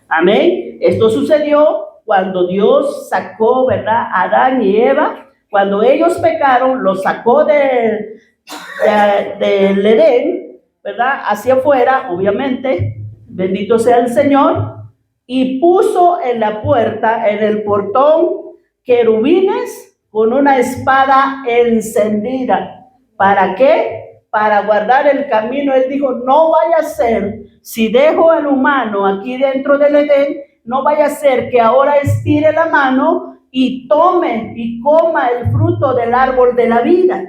Amén. Esto sucedió cuando Dios sacó, ¿verdad?, a Adán y Eva. Cuando ellos pecaron, los sacó del Edén, ¿verdad?, hacia afuera, obviamente. Bendito sea el Señor. Y puso en la puerta, en el portón, querubines con una espada encendida. ¿Para qué? Para guardar el camino. Él dijo, no vaya a ser, si dejo al humano aquí dentro del Edén, no vaya a ser que ahora estire la mano y tome y coma el fruto del árbol de la vida.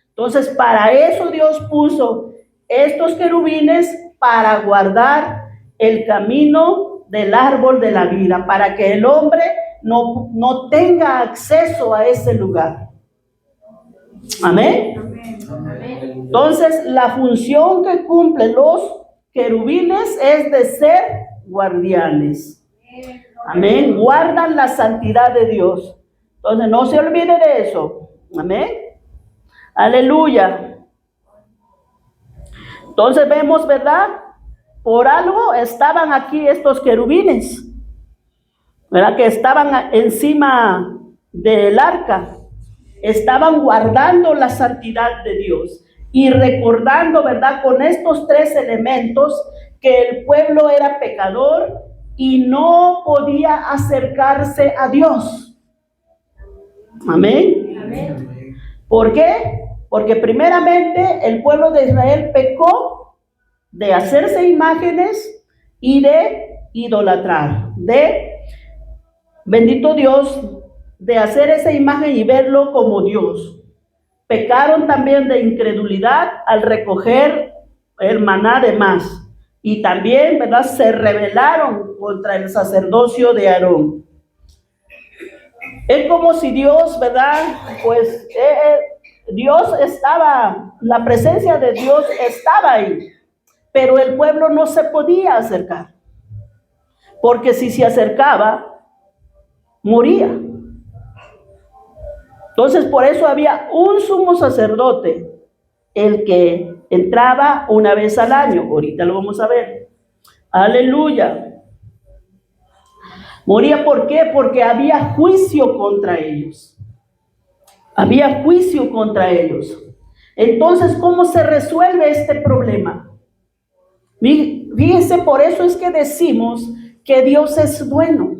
Entonces, para eso Dios puso estos querubines, para guardar el camino del árbol de la vida, para que el hombre no tenga acceso a ese lugar. Amén. Entonces, la función que cumplen los querubines es de ser guardianes. Amén. Guardan la santidad de Dios. Entonces, no se olvide de eso. Amén. Aleluya. Entonces vemos, ¿verdad? Por algo estaban aquí estos querubines, ¿verdad?, que estaban encima del arca. Estaban guardando la santidad de Dios y recordando, ¿verdad?, con estos tres elementos, que el pueblo era pecador y no podía acercarse a Dios. Amén. Amén. ¿Por qué? Porque primeramente el pueblo de Israel pecó de hacerse imágenes y de idolatrar, bendito Dios, de hacer esa imagen y verlo como Dios. Pecaron también de incredulidad al recoger el maná de más. Y también, ¿verdad?, se rebelaron contra el sacerdocio de Aarón. Es como si Dios, ¿verdad?, pues Dios estaba, la presencia de Dios estaba ahí, pero el pueblo no se podía acercar, porque si se acercaba, moría. Entonces, por eso había un sumo sacerdote, el que entraba una vez al año. Ahorita lo vamos a ver. Aleluya. Moría, ¿por qué? Porque había juicio contra ellos. Había juicio contra ellos. Entonces, ¿cómo se resuelve este problema? Fíjense, por eso es que decimos que Dios es bueno.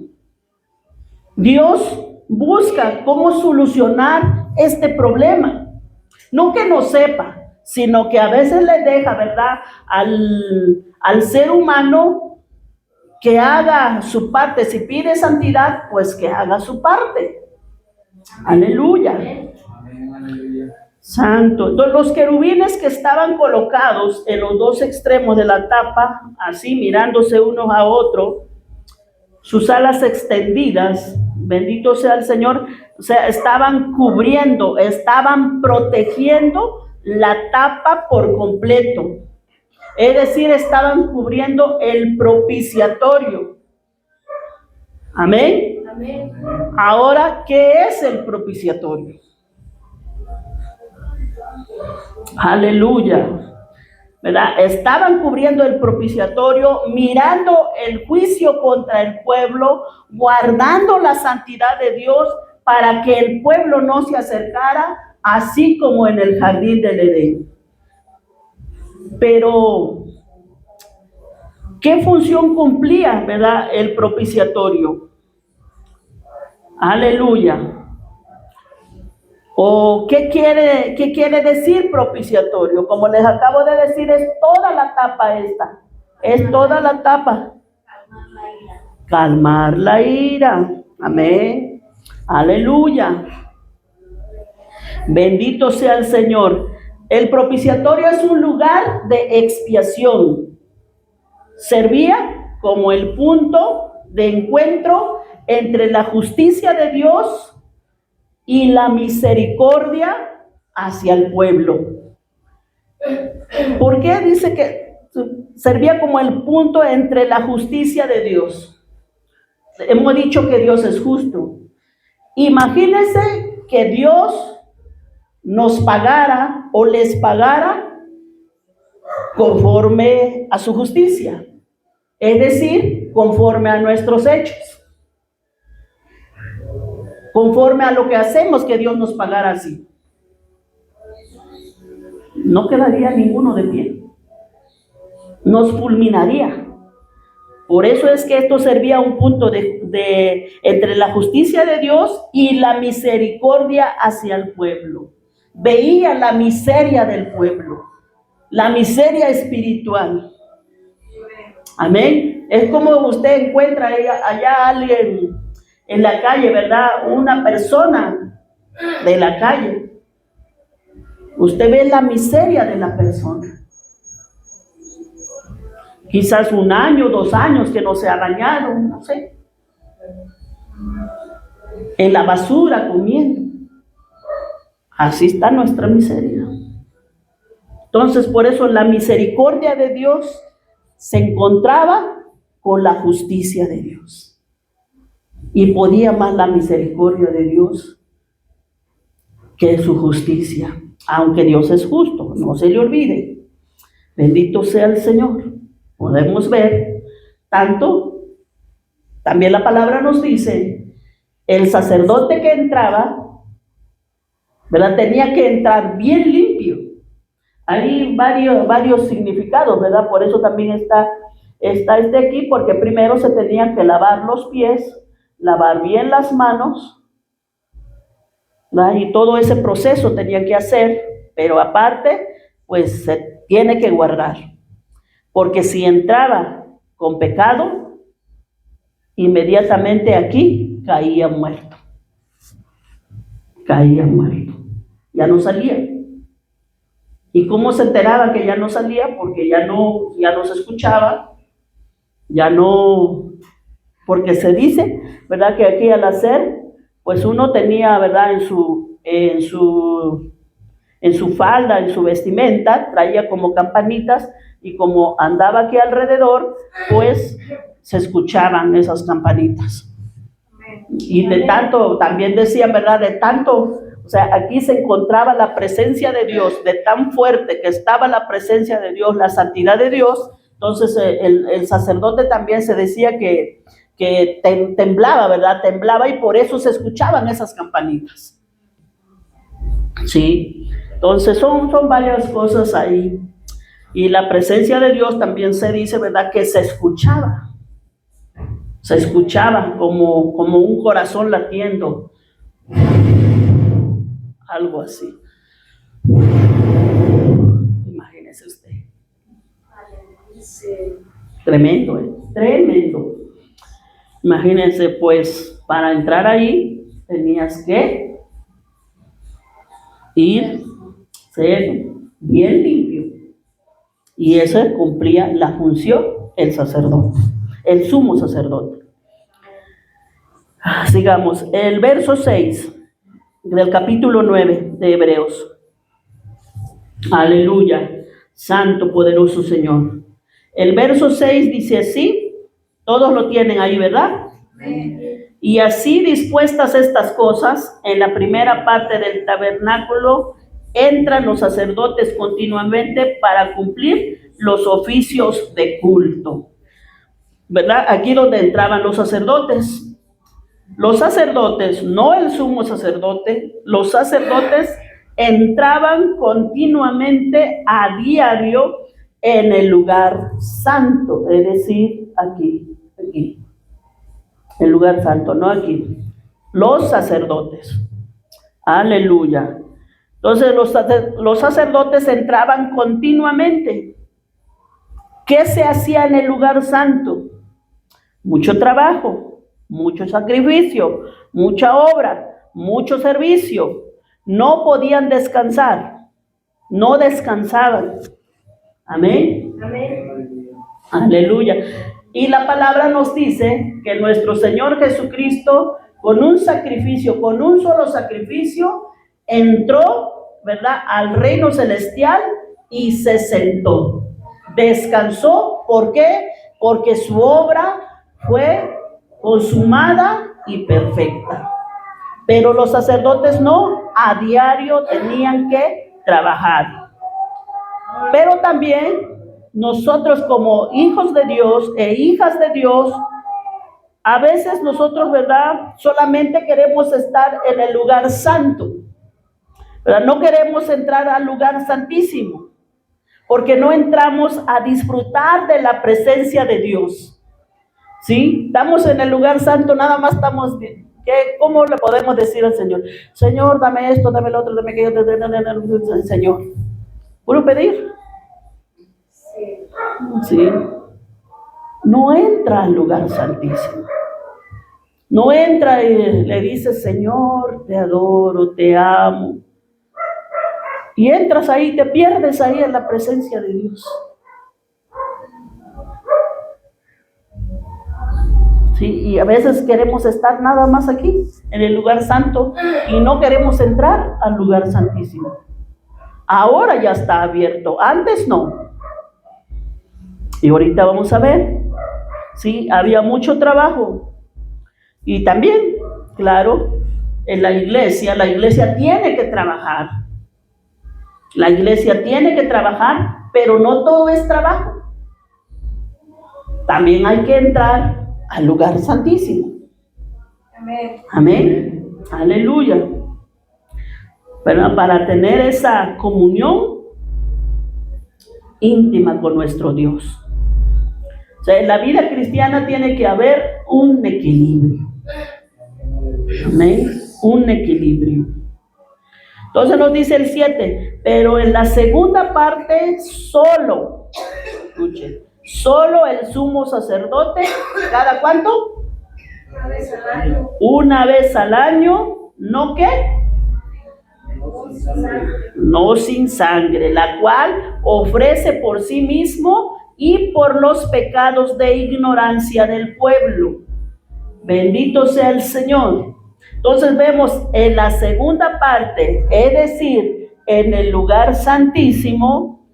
Dios busca cómo solucionar este problema. No que no sepa, sino que a veces le deja, ¿verdad?, al ser humano que haga su parte. Si pide santidad, pues que haga su parte. Aleluya. Santo. Entonces, los querubines que estaban colocados en los dos extremos de la tapa, así mirándose unos a otros, sus alas extendidas, bendito sea el Señor, o sea, estaban cubriendo, estaban protegiendo la tapa por completo. Es decir, estaban cubriendo el propiciatorio. Amén. Amén. Ahora, ¿qué es el propiciatorio? Aleluya. ¿Verdad? Estaban cubriendo el propiciatorio, mirando el juicio contra el pueblo, guardando la santidad de Dios para que el pueblo no se acercara, así como en el jardín del Edén. Pero, ¿qué función cumplía, verdad, el propiciatorio? Aleluya. ¿O qué quiere decir propiciatorio? Como les acabo de decir, es toda la tapa esta. Es toda la tapa. Calmar la ira. Amén. Aleluya. Bendito sea el Señor. El propiciatorio es un lugar de expiación. Servía como el punto de encuentro entre la justicia de Dios y la misericordia hacia el pueblo. ¿Por qué dice que servía como el punto entre la justicia de Dios? Hemos dicho que Dios es justo. Imagínense que Dios nos pagara o les pagara conforme a su justicia. Es decir, conforme a nuestros hechos, conforme a lo que hacemos, que Dios nos pagara así. No quedaría ninguno de pie, nos fulminaría. Por eso es que esto servía un punto de entre la justicia de Dios y la misericordia hacia el pueblo. Veía la miseria del pueblo, la miseria espiritual. Amén. Es como usted encuentra allá alguien en la calle, ¿verdad? Una persona de la calle. Usted ve la miseria de la persona. Quizás 1 año, 2 años que no se ha bañado, no sé. En la basura comiendo. Así está nuestra miseria. Entonces, por eso la misericordia de Dios se encontraba con la justicia de Dios. Y podía más la misericordia de Dios que su justicia. Aunque Dios es justo, no se le olvide. Bendito sea el Señor. Podemos ver tanto, también la palabra nos dice, el sacerdote que entraba, ¿verdad? Tenía que entrar bien limpio. Hay varios significados, ¿verdad? Por eso también está este aquí, porque primero se tenían que lavar los pies, lavar bien las manos, ¿verdad? Y todo ese proceso tenía que hacer, pero aparte, pues se tiene que guardar. Porque si entraba con pecado, inmediatamente aquí caía muerto. Caía muerto. Ya no salía. ¿Y cómo se enteraba que ya no salía? Porque ya no se escuchaba, ya no, porque se dice, ¿verdad? Que aquí al hacer, pues uno tenía, ¿verdad? En su falda, en su vestimenta, traía como campanitas, y como andaba aquí alrededor, pues se escuchaban esas campanitas. Y de tanto, también decían, ¿verdad? De tanto, o sea, aquí se encontraba la presencia de Dios, de tan fuerte que estaba la presencia de Dios, la santidad de Dios. Entonces el sacerdote también se decía que temblaba, ¿verdad? Temblaba, y por eso se escuchaban esas campanitas. Sí, entonces son varias cosas ahí. Y la presencia de Dios también se dice, ¿verdad? Que se escuchaba como un corazón latiendo, algo así. Imagínese usted. Tremendo, tremendo. Imagínense, pues, para entrar ahí tenías que ser bien limpio. Y eso cumplía la función el sacerdote, el sumo sacerdote. Sigamos, el verso 6 del capítulo 9 de Hebreos. Aleluya, santo, poderoso Señor. El verso 6 dice así, todos lo tienen ahí, ¿verdad? Y así dispuestas estas cosas, en la primera parte del tabernáculo entran los sacerdotes continuamente para cumplir los oficios de culto. ¿Verdad? Aquí donde entraban los sacerdotes. Los sacerdotes, no el sumo sacerdote, los sacerdotes entraban continuamente a diario en el lugar santo, es decir, aquí, el lugar santo, no aquí. Los sacerdotes. Aleluya. Entonces los sacerdotes entraban continuamente. ¿Qué se hacía en el lugar santo? Mucho trabajo, mucho sacrificio, mucha obra, mucho servicio. No podían descansar, no descansaban. Amén. Amén. Aleluya. Y la palabra nos dice que nuestro Señor Jesucristo, con un solo sacrificio, entró, ¿verdad?, al reino celestial y se sentó. Descansó, ¿por qué? Porque su obra fue consumada y perfecta. Pero los sacerdotes no, a diario tenían que trabajar. Pero también nosotros como hijos de Dios e hijas de Dios, a veces nosotros, ¿verdad? Solamente queremos estar en el lugar santo, ¿verdad? No queremos entrar al lugar santísimo, porque no entramos a disfrutar de la presencia de Dios. ¿Sí? Estamos en el lugar santo, nada más estamos... ¿Cómo le podemos decir al Señor? Señor, dame esto, dame lo otro, dame aquello, Señor. ¿Puro pedir? Sí. No entra al lugar santísimo. No entra y le dice, Señor, te adoro, te amo. Y entras ahí, te pierdes ahí en la presencia de Dios. Sí, y a veces queremos estar nada más aquí, en el lugar santo, y no queremos entrar al lugar santísimo. Ahora ya está abierto, antes no. Y ahorita vamos a ver, sí, había mucho trabajo. Y también, claro, en la iglesia tiene que trabajar. La iglesia tiene que trabajar, pero no todo es trabajo. También hay que entrar al lugar santísimo. Amén. Amén. Aleluya. Pero para tener esa comunión íntima con nuestro Dios. O sea, en la vida cristiana tiene que haber un equilibrio. Amén. Un equilibrio. Entonces nos dice el 7, pero en la segunda parte solo, escuchen, solo el sumo sacerdote, ¿cada cuánto? Una vez al año. Una vez al año, ¿no qué? No sin sangre, la cual ofrece por sí mismo y por los pecados de ignorancia del pueblo. Bendito sea el Señor. Entonces vemos en la segunda parte, es decir, en el lugar santísimo,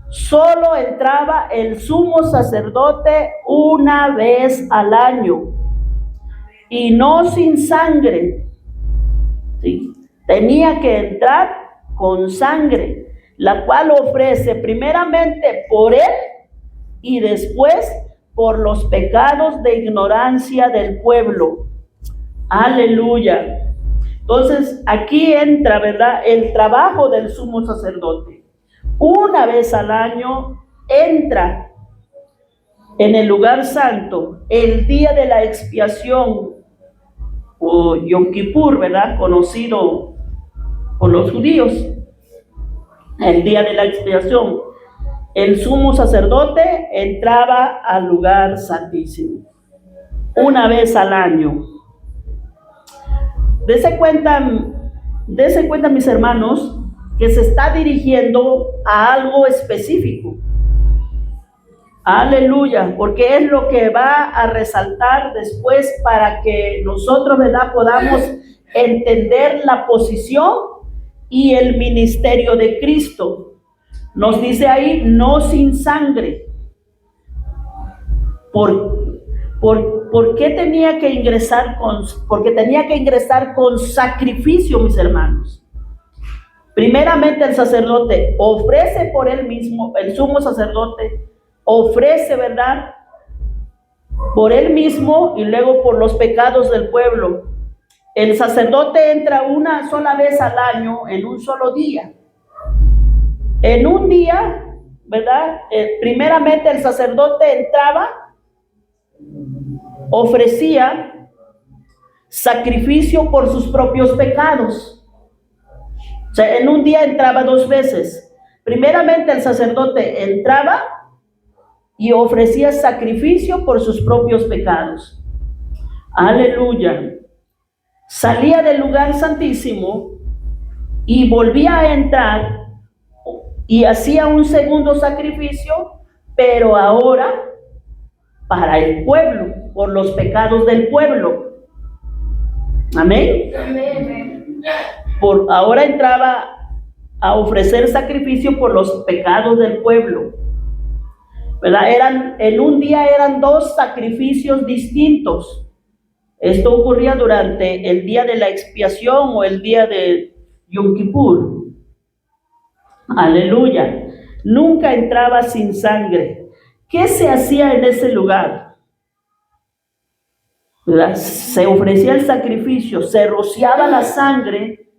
solo entraba el sumo sacerdote una vez al año y no sin sangre. ¿Sí? Tenía que entrar con sangre, la cual ofrece primeramente por él y después por los pecados de ignorancia del pueblo. Aleluya. Entonces aquí entra, ¿verdad?, el trabajo del sumo sacerdote. Una vez al año entra en el lugar santo el día de la expiación, o Yom Kippur, ¿verdad?, conocido por los judíos. El día de la expiación, el sumo sacerdote entraba al lugar santísimo una vez al año. Dese cuenta, mis hermanos, que se está dirigiendo a algo específico. Aleluya, porque es lo que va a resaltar después para que nosotros, ¿verdad?, podamos entender la posición y el ministerio de Cristo. Nos dice ahí, no sin sangre. ¿Por qué tenía que ingresar porque tenía que ingresar con sacrificio, mis hermanos? Primeramente el sacerdote ofrece por él mismo, el sumo sacerdote ofrece, ¿verdad?, por él mismo y luego por los pecados del pueblo. El sacerdote entra una sola vez al año en un solo día. En un día, ¿verdad? Primeramente el sacerdote entraba, ofrecía sacrificio por sus propios pecados. O sea, en un día entraba 2 veces. Primeramente el sacerdote entraba y ofrecía sacrificio por sus propios pecados. Aleluya. Salía del lugar santísimo y volvía a entrar y hacía un segundo sacrificio, pero ahora para el pueblo, por los pecados del pueblo. Amén. Amén. Ahora entraba a ofrecer sacrificio por los pecados del pueblo, ¿verdad? En un día eran 2 sacrificios distintos. Esto ocurría durante el día de la expiación o el día de Yom Kippur. Aleluya. nunca entraba sin sangre. ¿Qué se hacía en ese lugar? ¿Verdad? Se ofrecía el sacrificio, se rociaba la sangre,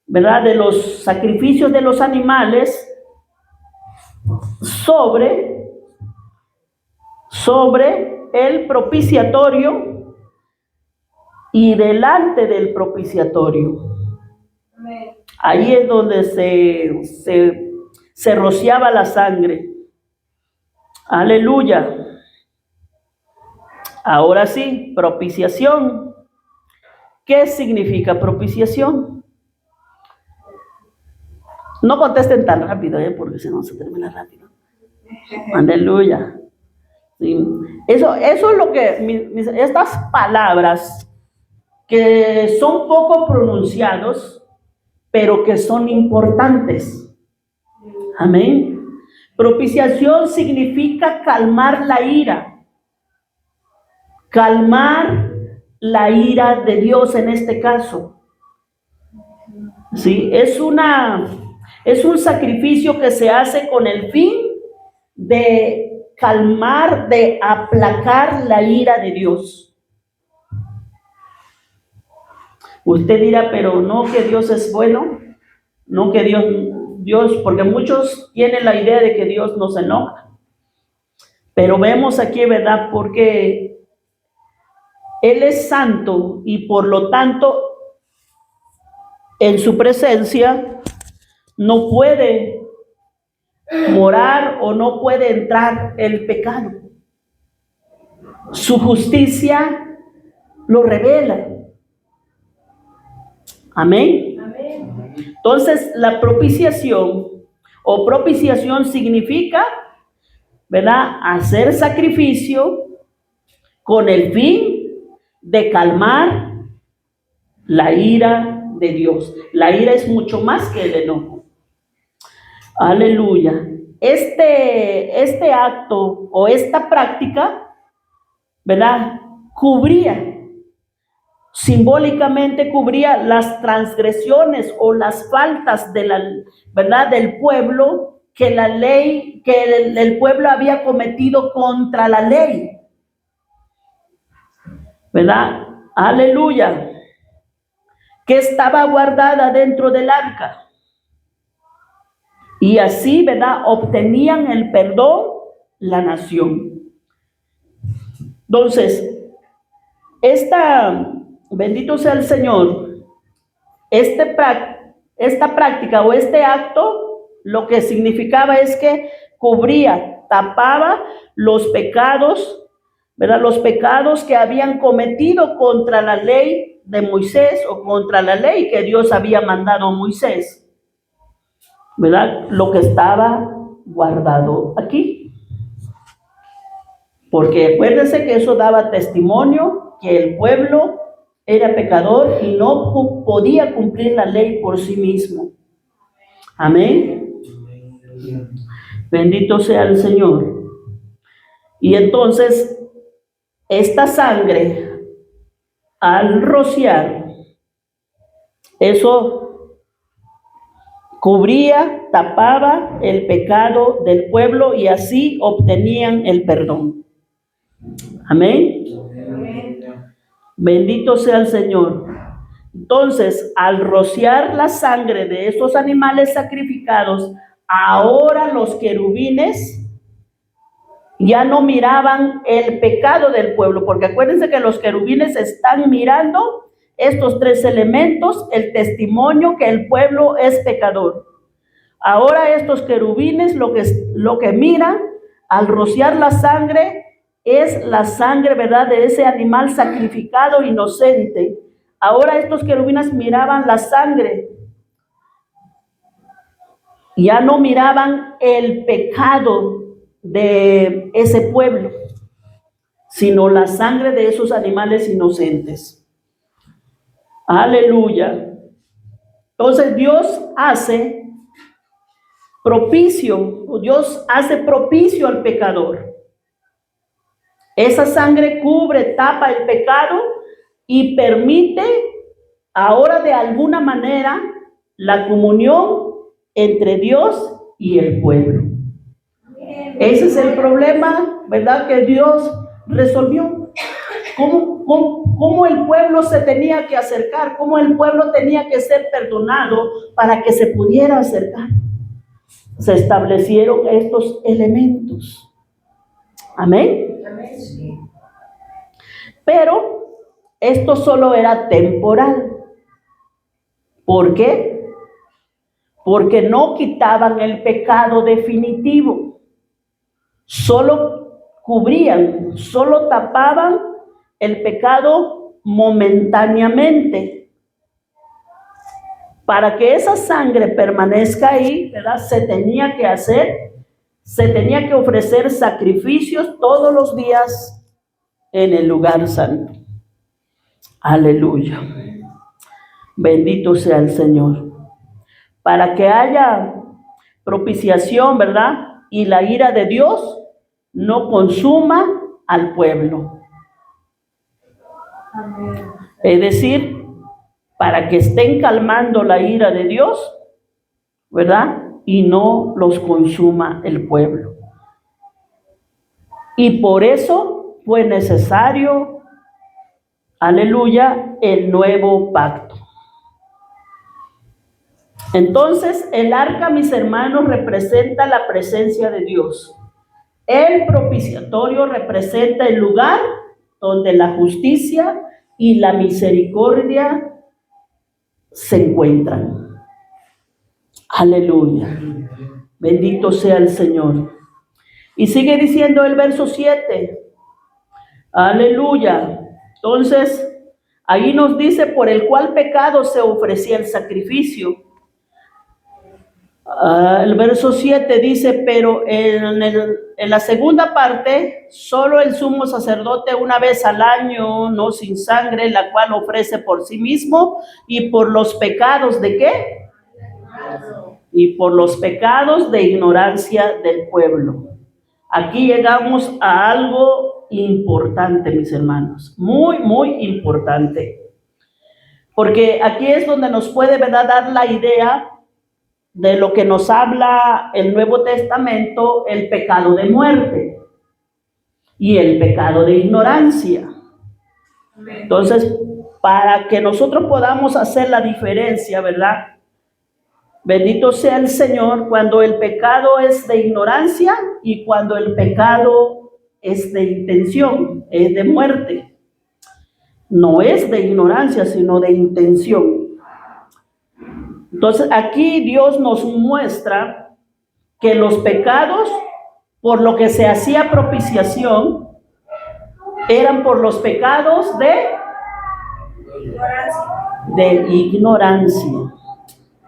¿verdad?, de los sacrificios de los animales sobre el propiciatorio y delante del propiciatorio. Ahí es donde se rociaba la sangre. Aleluya. Ahora sí, propiciación. ¿Qué significa propiciación? No contesten tan rápido, porque si no se termina rápido. Aleluya. Sí. Eso es lo que estas palabras que son poco pronunciados, pero que son importantes. Amén. Propiciación significa calmar la ira. Calmar la ira de Dios en este caso. Sí, es un sacrificio que se hace con el fin de calmar, de aplacar la ira de Dios. Usted dirá, pero no que Dios es bueno, no que Dios, porque muchos tienen la idea de que Dios no se enoja. Pero vemos aquí, ¿verdad? Porque Él es santo y por lo tanto en su presencia no puede morar o no puede entrar el pecado. Su justicia lo revela. Amén. Amén. Entonces, la propiciación o propiciación significa, ¿verdad?, hacer sacrificio con el fin de calmar la ira de Dios. La ira es mucho más que el enojo. Aleluya. Este acto o esta práctica, ¿verdad?, simbólicamente cubría las transgresiones o las faltas ¿verdad?, del pueblo, que la ley, que el pueblo había cometido contra la ley. ¿Verdad? Aleluya. Que estaba guardada dentro del arca. Y así, ¿verdad?, obtenían el perdón la nación. Entonces, bendito sea el Señor, esta práctica o este acto, lo que significaba es que cubría, tapaba los pecados, ¿verdad?, los pecados que habían cometido contra la ley de Moisés o contra la ley que Dios había mandado a Moisés. ¿Verdad? Lo que estaba guardado aquí. Porque acuérdense que eso daba testimonio que el pueblo era pecador y no podía cumplir la ley por sí mismo. Amén. Bendito sea el Señor. Y entonces, esta sangre, al rociar, eso cubría, tapaba el pecado del pueblo y así obtenían el perdón. Amén. Amén. Bendito sea el Señor. Entonces, al rociar la sangre de estos animales sacrificados, ahora los querubines ya no miraban el pecado del pueblo, porque acuérdense que los querubines están mirando estos tres elementos, el testimonio que el pueblo es pecador. Ahora estos querubines lo que miran al rociar la sangre es la sangre, ¿verdad?, de ese animal sacrificado inocente. Ahora estos querubines miraban la sangre, ya no miraban el pecado de ese pueblo, sino la sangre de esos animales inocentes. Aleluya. Entonces Dios hace propicio al pecador. Esa sangre cubre, tapa el pecado y permite ahora de alguna manera la comunión entre Dios y el pueblo. Ese es el problema, ¿verdad? Que Dios resolvió. ¿Cómo el pueblo se tenía que acercar? ¿Cómo el pueblo tenía que ser perdonado para que se pudiera acercar? Se establecieron estos elementos. Amén. Pero esto solo era temporal. ¿Por qué? Porque no quitaban el pecado definitivo. Solo cubrían, solo tapaban el pecado momentáneamente. Para que esa sangre permanezca ahí, ¿verdad? Se tenía que ofrecer sacrificios todos los días en el lugar santo. Aleluya. Bendito sea el Señor. Para que haya propiciación, ¿verdad? Y la ira de Dios no consuma al pueblo. Amén. Es decir, para que estén calmando la ira de Dios, ¿verdad? Y no los consuma el pueblo. Y por eso fue necesario, aleluya, el nuevo pacto. Entonces, el arca, mis hermanos, representa la presencia de Dios. El propiciatorio representa el lugar donde la justicia y la misericordia se encuentran. Aleluya. Bendito sea el Señor. Y sigue diciendo el verso 7. Aleluya. Entonces, ahí nos dice por el cual pecado se ofrecía el sacrificio. El verso 7 dice, pero en la segunda parte, solo el sumo sacerdote una vez al año, no sin sangre, la cual ofrece por sí mismo y por los pecados ¿de qué? Y por los pecados de ignorancia del pueblo. Aquí llegamos a algo importante, mis hermanos, muy, muy importante. Porque aquí es donde nos puede, ¿verdad?, dar la idea de lo que nos habla el Nuevo Testamento, el pecado de muerte y el pecado de ignorancia. Entonces, para que nosotros podamos hacer la diferencia, ¿verdad? Bendito sea el Señor cuando el pecado es de ignorancia y cuando el pecado es de intención, es de muerte. No es de ignorancia, sino de intención. Entonces, aquí Dios nos muestra que los pecados por lo que se hacía propiciación eran por los pecados de ignorancia.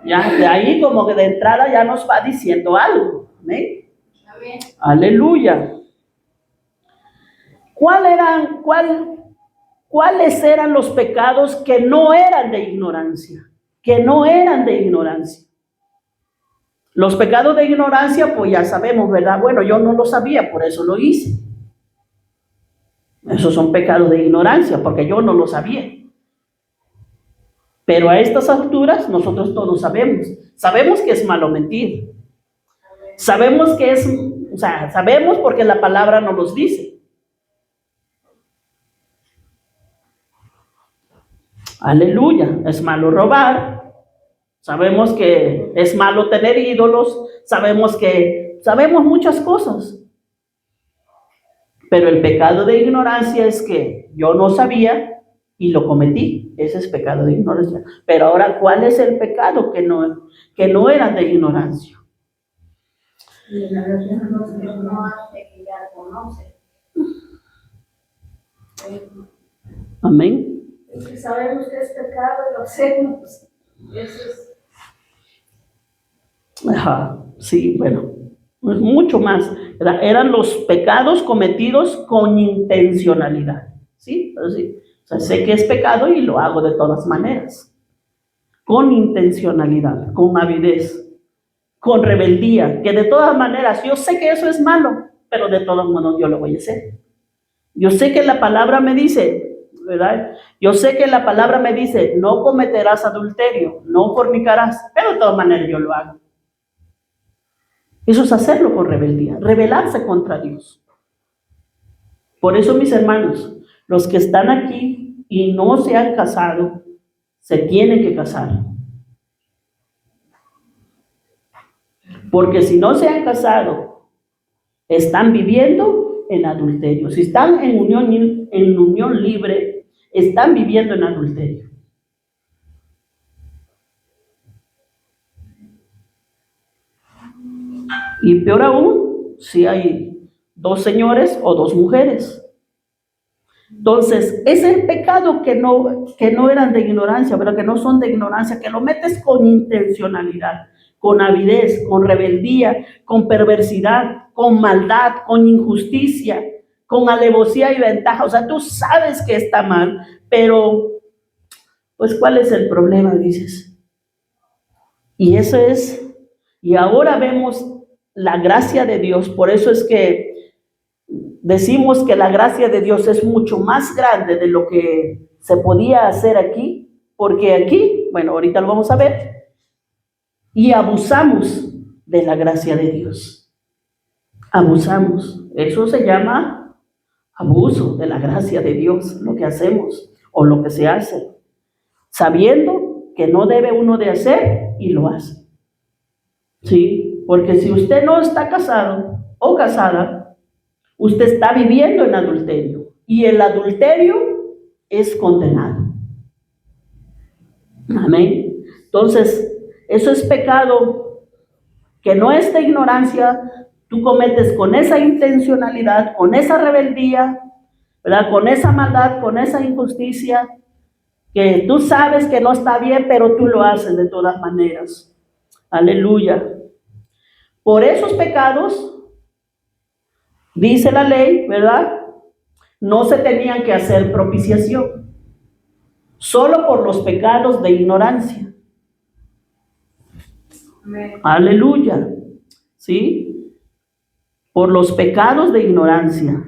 Ya, de ahí como que de entrada ya nos va diciendo algo. ¿Amén? Amén. Aleluya. ¿Cuáles eran los pecados que no eran de ignorancia? Que no eran de ignorancia. Los pecados de ignorancia, pues ya sabemos, ¿verdad? Bueno, yo no lo sabía, por eso lo hice. Esos son pecados de ignorancia, porque yo no lo sabía. Pero a estas alturas, nosotros todos sabemos. Sabemos que es malo mentir. Sabemos que sabemos porque la palabra nos los dice. Aleluya, es malo robar. Sabemos que es malo tener ídolos, sabemos muchas cosas. Pero el pecado de ignorancia es que yo no sabía y lo cometí. Ese es pecado de ignorancia. Pero ahora, ¿cuál es el pecado que no era de ignorancia? Amén. Si sabemos que es pecado y lo hacemos. Eso es. Ajá, sí, bueno, mucho más. Eran los pecados cometidos con intencionalidad. ¿Sí? Así. O sea, sé que es pecado y lo hago de todas maneras. Con intencionalidad, con avidez, con rebeldía, que de todas maneras, yo sé que eso es malo, pero de todos modos yo lo voy a hacer. Yo sé que la palabra me dice, ¿verdad? Yo sé que la palabra me dice, no cometerás adulterio, no fornicarás, pero de todas maneras yo lo hago. Eso es hacerlo con rebeldía, rebelarse contra Dios. Por eso, mis hermanos, los que están aquí y no se han casado, se tienen que casar. Porque si no se han casado, están viviendo en adulterio. Si están en unión libre, están viviendo en adulterio. Y peor aún, si hay dos señores o dos mujeres. Entonces, es el pecado que no eran de ignorancia, pero que no son de ignorancia, que lo metes con intencionalidad, con avidez, con rebeldía, con perversidad, con maldad, con injusticia, con alevosía y ventaja. O sea, tú sabes que está mal, pero, pues, ¿cuál es el problema? Dices. Y eso es, y ahora vemos la gracia de Dios. Por eso es que decimos que la gracia de Dios es mucho más grande de lo que se podía hacer aquí, porque aquí, bueno, ahorita lo vamos a ver, y abusamos de la gracia de Dios. Abusamos. Eso se llama abuso de la gracia de Dios, lo que hacemos o lo que se hace, sabiendo que no debe uno de hacer y lo hace. ¿Sí? Porque si usted no está casado o casada, usted está viviendo en adulterio y el adulterio es condenado. Amén. Entonces, eso es pecado que no es de ignorancia, tú cometes con esa intencionalidad, con esa rebeldía, ¿verdad? Con esa maldad, con esa injusticia, que tú sabes que no está bien, pero tú lo haces de todas maneras. Aleluya. Por esos pecados, dice la ley, ¿verdad? No se tenían que hacer propiciación, solo por los pecados de ignorancia. Amén. Aleluya. ¿Sí? Por los pecados de ignorancia.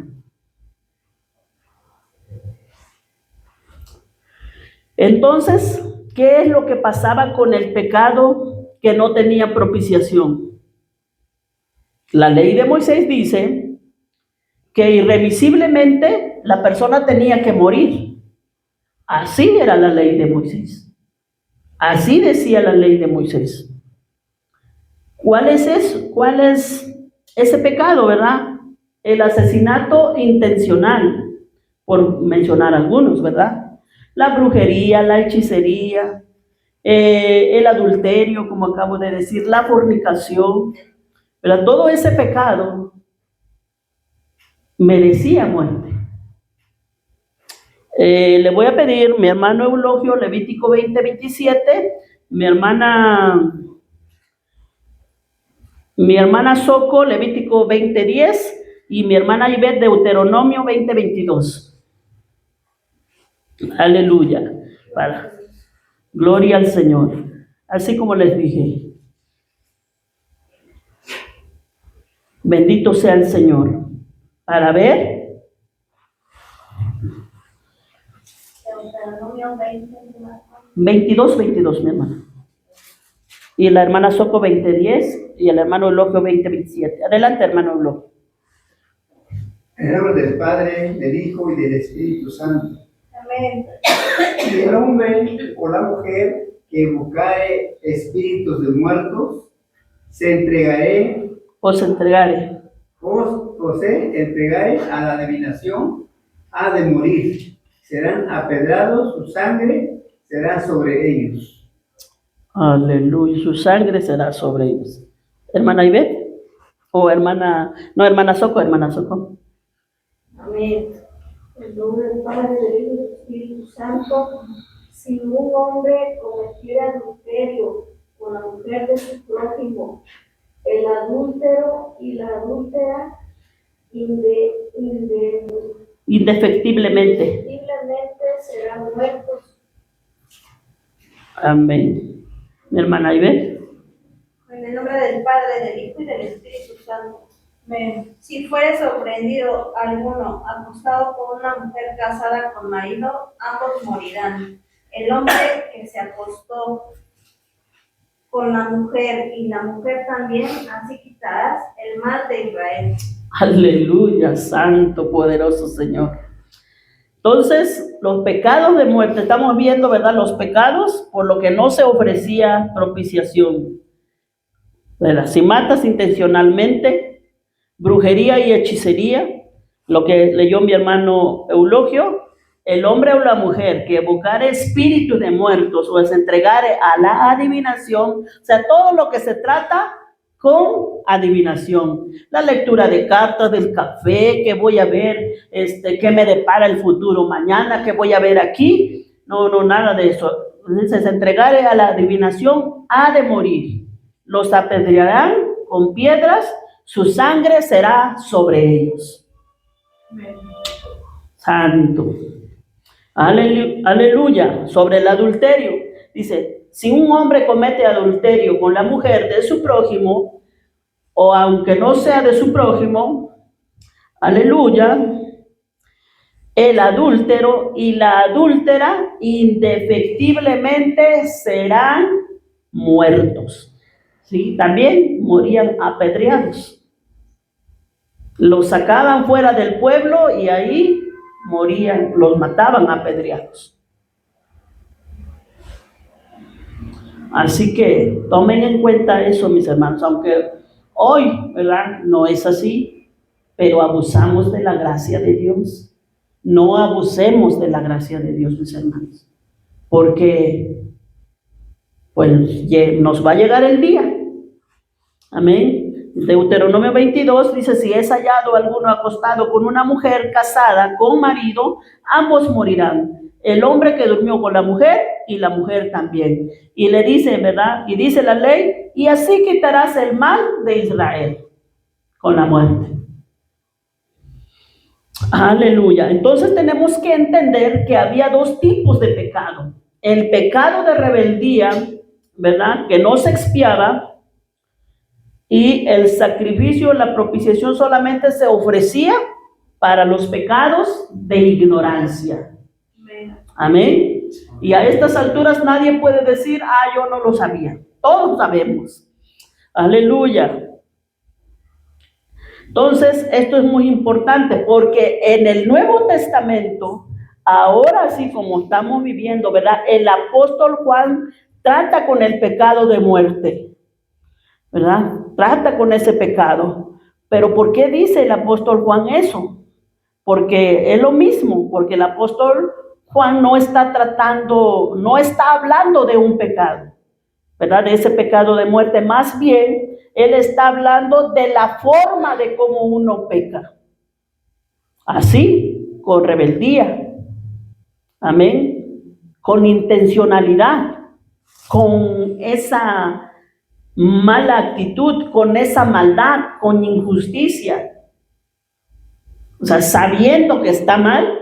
Entonces, ¿qué es lo que pasaba con el pecado que no tenía propiciación? La ley de Moisés dice que irremisiblemente la persona tenía que morir. Así era la ley de Moisés. Así decía la ley de Moisés. ¿Cuál es eso? ¿Cuál es ese pecado, verdad? El asesinato intencional, por mencionar algunos, ¿verdad? La brujería, la hechicería, el adulterio, como acabo de decir, la fornicación, ¿verdad? Todo ese pecado merecía muerte. Le voy a pedir, mi hermano Eulogio, Levítico 20:27, mi hermana Soco, Levítico 20:10, y mi hermana Ivette, Deuteronomio 20:22. Aleluya. Para. Gloria al Señor. Así como les dije. Bendito sea el Señor. Para ver. Deuteronomio 22:22, mi hermana. Y la hermana Soco 20:10 y el hermano Eulogio 20:27. Adelante, hermano Eulogio. En el nombre del Padre, del Hijo y del Espíritu Santo. Amén. Y el hombre o la mujer que invocare espíritus de muertos, os entregare a la adivinación, ha de morir. Serán apedrados, su sangre será sobre ellos. Aleluya, su sangre será sobre ellos. Hermana Ivette, o hermana Soco, hermana Soco. Amén. En nombre del Padre, del Hijo y del Espíritu Santo, si un hombre cometiera adulterio con la mujer de su prójimo, el adúltero y la adúltera Indefectiblemente serán muertos. Amén. Mi hermana Ivette. En el nombre del Padre, del Hijo y del Espíritu Santo. Amén. Si fuere sorprendido alguno acostado con una mujer casada con marido, ambos morirán. El hombre que se acostó con la mujer y la mujer también, así quitarás el mal de Israel. Aleluya, santo, poderoso Señor. Entonces, los pecados de muerte, estamos viendo, ¿verdad? Los pecados por lo que no se ofrecía propiciación. ¿Verdad? Si matas intencionalmente, brujería y hechicería, lo que leyó mi hermano Eulogio, el hombre o la mujer que evocare espíritus de muertos o se entregare a la adivinación, o sea, todo lo que se trata con adivinación, la lectura de cartas, del café, que voy a ver, qué me depara el futuro mañana, que voy a ver aquí, no, nada de eso. Entonces, se entregare a la adivinación, ha de morir, los apedrearán con piedras, su sangre será sobre ellos. Santo. Aleluya. Sobre el adulterio. Dice, si un hombre comete adulterio con la mujer de su prójimo, o aunque no sea de su prójimo, aleluya, el adúltero y la adúltera indefectiblemente serán muertos. ¿Sí? También morían apedreados. Los sacaban fuera del pueblo y ahí morían, los mataban apedreados. Así que tomen en cuenta eso, mis hermanos, aunque hoy, ¿verdad? No es así, pero abusamos de la gracia de Dios. No abusemos de la gracia de Dios, mis hermanos, porque pues nos va a llegar el día. Amén. Deuteronomio 22 dice, si es hallado alguno acostado con una mujer casada con marido, ambos morirán. El hombre que durmió con la mujer y la mujer también. Y le dice, ¿verdad? Y dice la ley, y así quitarás el mal de Israel con la muerte. Aleluya. Entonces tenemos que entender que había dos tipos de pecado. El pecado de rebeldía, ¿verdad? Que no se expiaba. Y el sacrificio, la propiciación solamente se ofrecía para los pecados de ignorancia. Amén. Y a estas alturas nadie puede decir, yo no lo sabía. Todos sabemos. Aleluya. Entonces, esto es muy importante porque en el Nuevo Testamento, ahora sí como estamos viviendo, ¿verdad? El apóstol Juan trata con el pecado de muerte. ¿Verdad? Trata con ese pecado. Pero ¿por qué dice el apóstol Juan eso? Porque es lo mismo, porque el apóstol Juan no está hablando de un pecado, ¿verdad? De ese pecado de muerte. Más bien, él está hablando de la forma de cómo uno peca. Así, con rebeldía. Amén. Con intencionalidad. Con esa mala actitud, con esa maldad, con injusticia. O sea, sabiendo que está mal,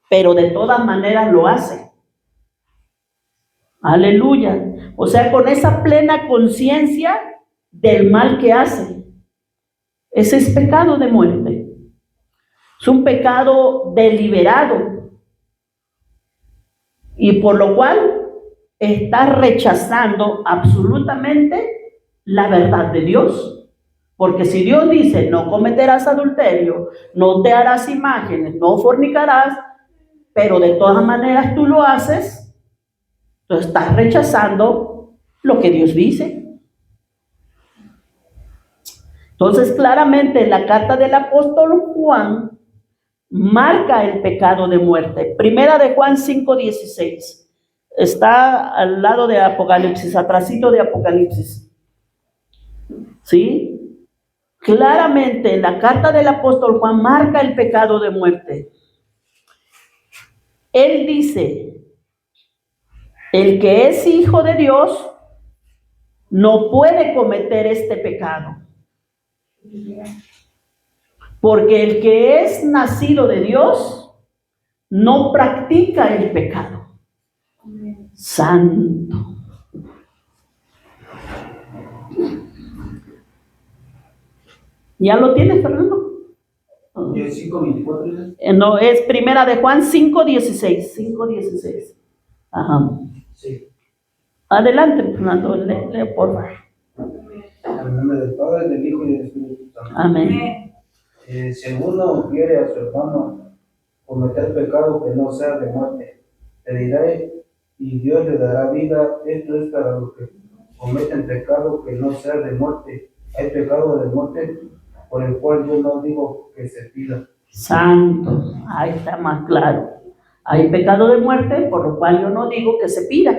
pero de todas maneras lo hace. Aleluya. O sea, con esa plena conciencia del mal que hace. Ese es pecado de muerte. Es un pecado deliberado. Y por lo cual está rechazando absolutamente la verdad de Dios. Porque si Dios dice, no cometerás adulterio, no te harás imágenes, no fornicarás, pero de todas maneras tú lo haces, entonces estás rechazando lo que Dios dice. Entonces, claramente la carta del apóstol Juan marca el pecado de muerte. Primera de Juan 5:16. Está al lado de Apocalipsis, atrásito de Apocalipsis. ¿Sí? Claramente la carta del apóstol Juan marca el pecado de muerte. Él dice, el que es hijo de Dios no puede cometer este pecado. Porque el que es nacido de Dios no practica el pecado. Santo. ¿Ya lo tienes, Fernando? 5:24. No, es primera de Juan 5:16. 5:16. Ajá. Sí. Adelante, Fernando, lee, por favor. En el nombre del Padre, del Hijo y del Espíritu Santo. Amén. Si alguno quiere a su hermano cometer pecado que no sea de muerte, pedirá y Dios le dará vida. Esto es para los que cometen pecado que no sea de muerte. Hay pecado de muerte por el cual yo no digo que se pida. Santo, ahí está más claro. Hay pecado de muerte, por lo cual yo no digo que se pida.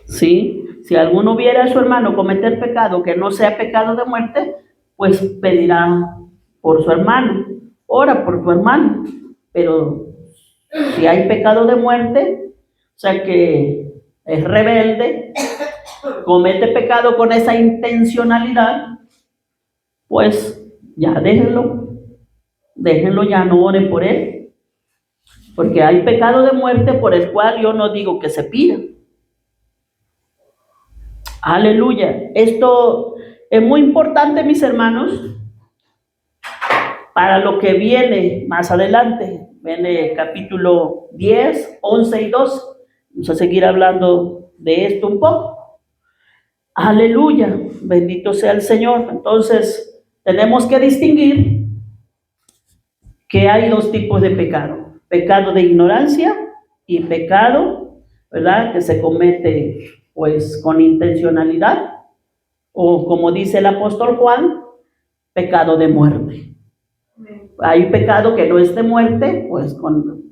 Sí, si alguno viera a su hermano cometer pecado que no sea pecado de muerte, pues pedirá por su hermano, ora por tu hermano. Pero si hay pecado de muerte, o sea que es rebelde, comete pecado con esa intencionalidad, pues ya déjenlo, ya no oren por él, porque hay pecado de muerte por el cual yo no digo que se pida. Aleluya. Esto es muy importante, mis hermanos, para lo que viene más adelante. Viene capítulo 10, 11 y 12. Vamos a seguir hablando de esto un poco. Aleluya. Bendito sea el Señor. Entonces, tenemos que distinguir que hay dos tipos de pecado. Pecado de ignorancia y pecado, ¿verdad?, que se comete pues con intencionalidad, o como dice el apóstol Juan, pecado de muerte. Hay pecado que no es de muerte, pues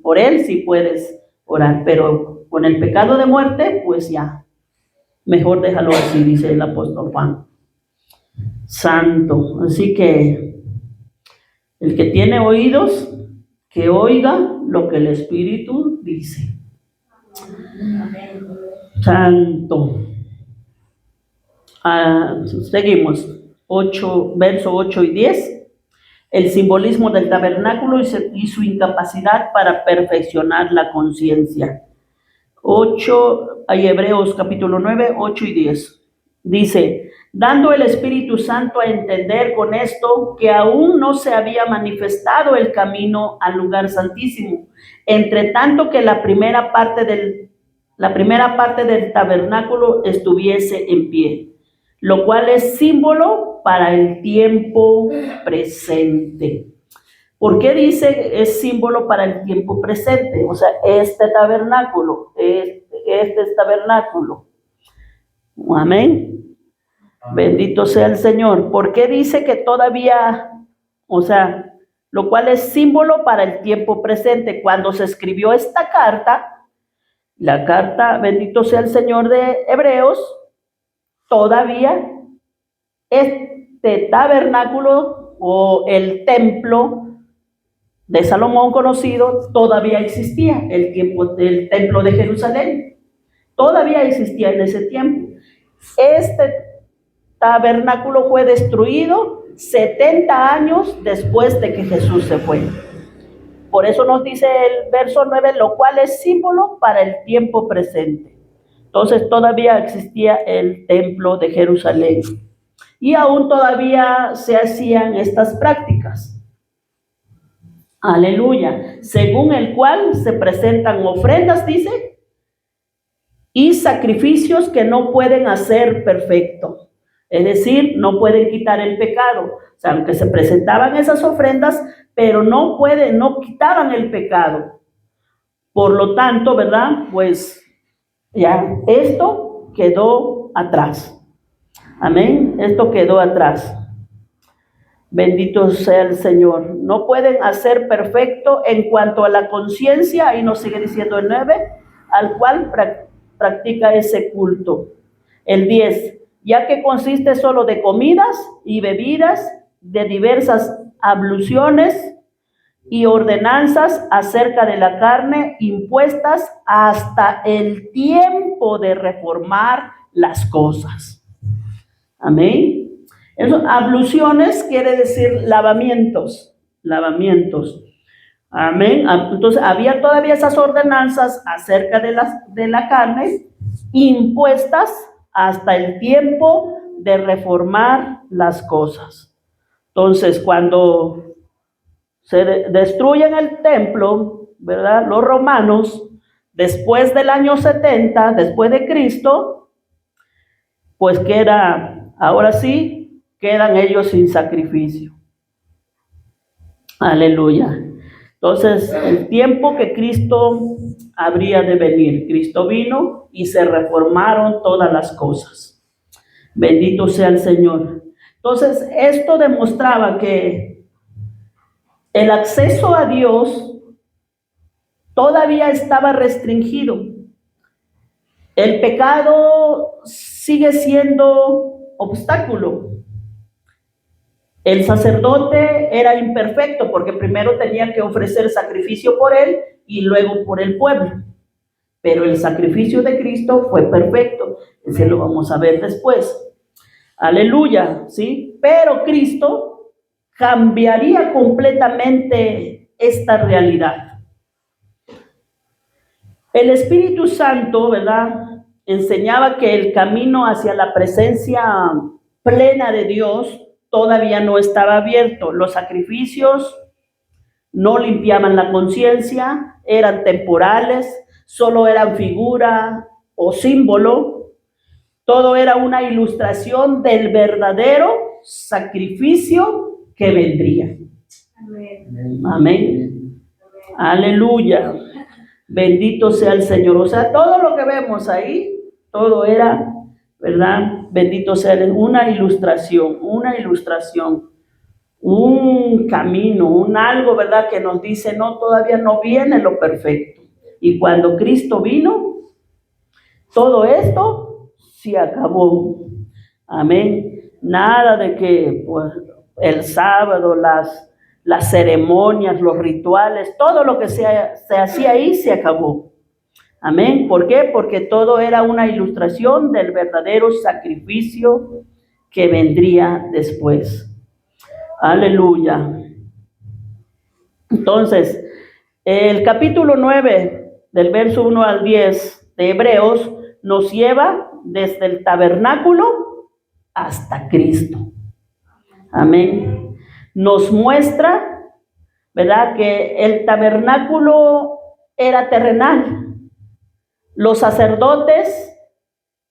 por él sí puedes orar, pero con el pecado de muerte, pues ya, mejor déjalo así, dice el apóstol Juan. Santo. Así que el que tiene oídos, que oiga lo que el Espíritu dice. Santo. Seguimos. 8, verso 8 y 10. El simbolismo del tabernáculo y su incapacidad para perfeccionar la conciencia. 8, hay Hebreos capítulo 9, 8 y 10. Dice, dando el Espíritu Santo a entender con esto que aún no se había manifestado el camino al lugar santísimo, entre tanto que la primera parte del tabernáculo estuviese en pie, lo cual es símbolo para el tiempo presente. ¿Por qué dice es símbolo para el tiempo presente? O sea, este tabernáculo, este es tabernáculo. Amén. Bendito sea el Señor. ¿Por qué dice que todavía, o sea, lo cual es símbolo para el tiempo presente? Cuando se escribió esta carta, la carta, bendito sea el Señor, de Hebreos, todavía este tabernáculo o el templo de Salomón conocido todavía existía. El templo de Jerusalén todavía existía en ese tiempo. Este tabernáculo fue destruido 70 años después de que Jesús se fue. Por eso nos dice el verso 9, lo cual es símbolo para el tiempo presente. Entonces todavía existía el templo de Jerusalén y aún todavía se hacían estas prácticas. Aleluya. Según el cual se presentan ofrendas, dice, y sacrificios que no pueden hacer perfecto. Es decir, no pueden quitar el pecado. O sea, aunque se presentaban esas ofrendas, pero no quitaban el pecado. Por lo tanto, ¿verdad? Pues ya esto quedó atrás. Amén. Esto quedó atrás. Bendito sea el Señor. No pueden hacer perfecto en cuanto a la conciencia, ahí nos sigue diciendo el 9, al cual practica ese culto. El 10, ya que consiste solo de comidas y bebidas, de diversas abluciones y ordenanzas acerca de la carne impuestas hasta el tiempo de reformar las cosas. Amén. Eso, abluciones quiere decir lavamientos. Amén. Entonces había todavía esas ordenanzas acerca de la carne impuestas hasta el tiempo de reformar las cosas. Entonces, cuando se destruyen el templo, ¿verdad?, los romanos después del año 70, después de Cristo, pues ahora sí, quedan ellos sin sacrificio. Aleluya. Entonces, el tiempo que Cristo habría de venir, Cristo vino y se reformaron todas las cosas. Bendito sea el Señor. Entonces, esto demostraba que el acceso a Dios todavía estaba restringido. El pecado sigue siendo obstáculo. El sacerdote era imperfecto porque primero tenía que ofrecer sacrificio por él y luego por el pueblo. Pero el sacrificio de Cristo fue perfecto. Ese lo vamos a ver después. Aleluya, ¿sí? Pero Cristo cambiaría completamente esta realidad. El Espíritu Santo, ¿verdad?, enseñaba que el camino hacia la presencia plena de Dios todavía no estaba abierto. Los sacrificios no limpiaban la conciencia, eran temporales, solo eran figura o símbolo. Todo era una ilustración del verdadero sacrificio que vendría. Amén. Amén. Aleluya. Bendito sea el Señor. O sea, todo lo que vemos ahí, todo era, ¿verdad? Bendito sea una ilustración, un camino, un algo, ¿verdad? Que nos dice, no, todavía no viene lo perfecto. Y cuando Cristo vino, todo esto se acabó. Amén. Nada de que pues, el sábado, las ceremonias, los rituales, todo lo que se hacía ahí se acabó. Amén. ¿Por qué? Porque todo era una ilustración del verdadero sacrificio que vendría después. Aleluya. Entonces, el capítulo 9, del verso 1 al 10 de Hebreos, nos lleva desde el tabernáculo hasta Cristo. Amén. Nos muestra, ¿verdad?, que el tabernáculo era terrenal. Los sacerdotes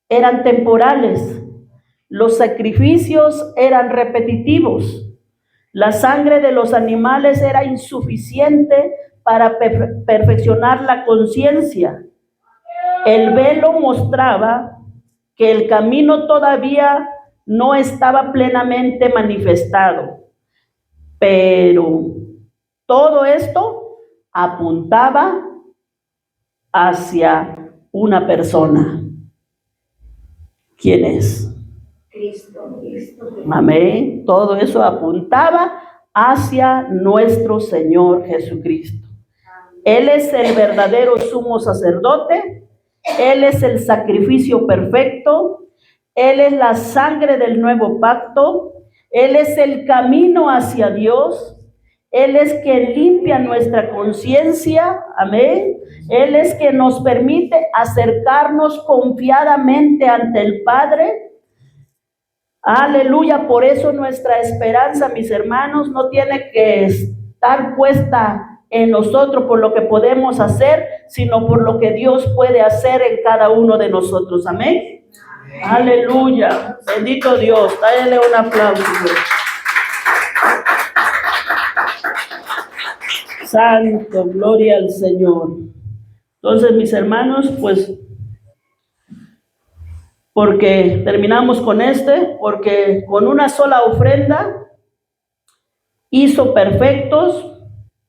eran temporales. Los sacrificios eran repetitivos. La sangre de los animales era insuficiente para perfeccionar la conciencia. El velo mostraba que el camino todavía no estaba plenamente manifestado, pero todo esto apuntaba hacia una persona. ¿Quién es? Cristo. Amén. Todo eso apuntaba hacia nuestro Señor Jesucristo. Él es el verdadero sumo sacerdote. Él es el sacrificio perfecto. Él es la sangre del nuevo pacto. Él es el camino hacia Dios. Él es quien limpia nuestra conciencia. Amén. Él es quien nos permite acercarnos confiadamente ante el Padre. Aleluya. Por eso nuestra esperanza, mis hermanos, no tiene que estar puesta en nosotros por lo que podemos hacer, sino por lo que Dios puede hacer en cada uno de nosotros. Amén. Amén. Aleluya. Bendito Dios. Dale un aplauso. Santo, gloria al Señor. Entonces, mis hermanos, pues, porque terminamos con porque con una sola ofrenda hizo perfectos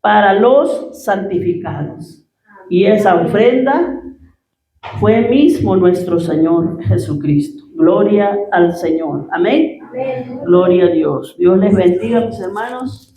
para los santificados. Y esa ofrenda fue mismo nuestro Señor Jesucristo. Gloria al Señor. Amén. Amén. Gloria a Dios. Dios les bendiga, mis hermanos.